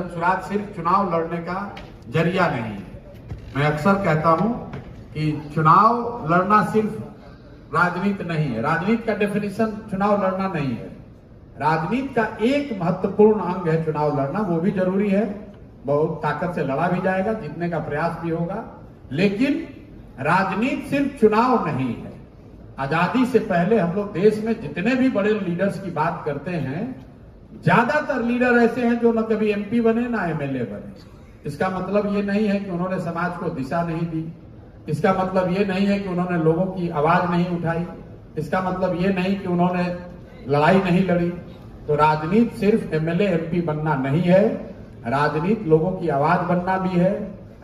स्वराज सिर्फ चुनाव लड़ने का जरिया नहीं है। मैं अक्सर कहता हूं कि चुनाव लड़ना सिर्फ राजनीति नहीं है। राजनीति का डेफिनेशन चुनाव लड़ना नहीं है। राजनीति का एक महत्वपूर्ण अंग है चुनाव लड़ना, वो भी जरूरी है। बहुत ताकत से लड़ा भी जाएगा, जीतने का प्रयास भी होगा, लेकिन राजनीति सिर्फ चुनाव नहीं है। आजादी से पहले हम लोग देश में जितने भी बड़े लीडर्स की बात करते हैं, ज्यादातर लीडर ऐसे हैं जो न कभी एमपी बने ना एमएलए बने। इसका मतलब ये नहीं है कि उन्होंने समाज को दिशा नहीं दी। इसका मतलब ये नहीं है कि उन्होंने लोगों की आवाज नहीं उठाई। इसका मतलब ये नहीं कि उन्होंने लड़ाई नहीं लड़ी। तो राजनीति सिर्फ एमएलए एमपी बनना नहीं है, राजनीति लोगों की आवाज बनना भी है।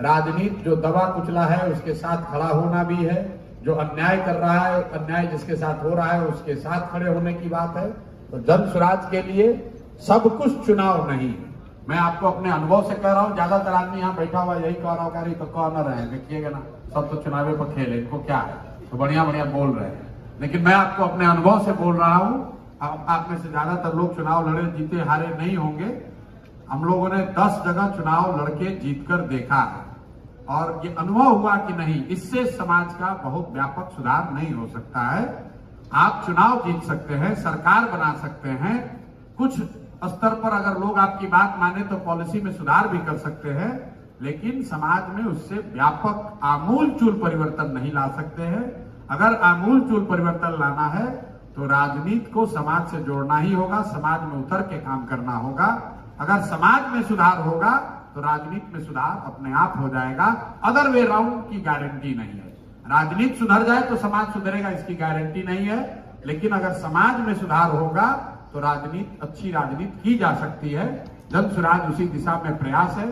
राजनीति जो दबा कुचला है उसके साथ खड़ा होना भी है। जो अन्याय कर रहा है, अन्याय जिसके साथ हो रहा है उसके साथ खड़े होने की बात है। तो जन स्वराज के लिए सब कुछ चुनाव नहीं है। मैं आपको अपने अनुभव से कह रहा हूं। ज्यादातर आदमी यहाँ बैठा हुआ यही कह रहा होगा, तो कह न रहे हैं, देखिएगा ना, सब तो चुनावे पर खेल है, इनको क्या है, तो बढ़िया बढ़िया बोल रहे हैं। लेकिन मैं आपको अपने अनुभव से बोल रहा हूं, आप में से ज्यादातर लोग चुनाव लड़े जीते हारे नहीं होंगे। हम लोगों ने 10 जगह चुनाव लड़के जीतकर देखा है और ये अनुभव हुआ कि नहीं, इससे समाज का बहुत व्यापक सुधार नहीं हो सकता है। आप चुनाव जीत सकते हैं, सरकार बना सकते हैं, कुछ स्तर पर अगर लोग आपकी बात माने तो पॉलिसी में सुधार भी कर सकते हैं, लेकिन समाज में उससे व्यापक आमूलचूल परिवर्तन नहीं ला सकते हैं। अगर आमूलचूल परिवर्तन लाना है तो राजनीति को समाज से जोड़ना ही होगा, समाज में उतर के काम करना होगा। अगर समाज में सुधार होगा तो राजनीति में सुधार अपने आप हो जाएगा। अदर वे राउंड की गारंटी नहीं है। राजनीति सुधर जाए तो समाज सुधरेगा, इसकी गारंटी नहीं है। लेकिन अगर समाज में सुधार होगा तो राजनीति, अच्छी राजनीति की जा सकती है। जन स्वराज उसी दिशा में प्रयास है।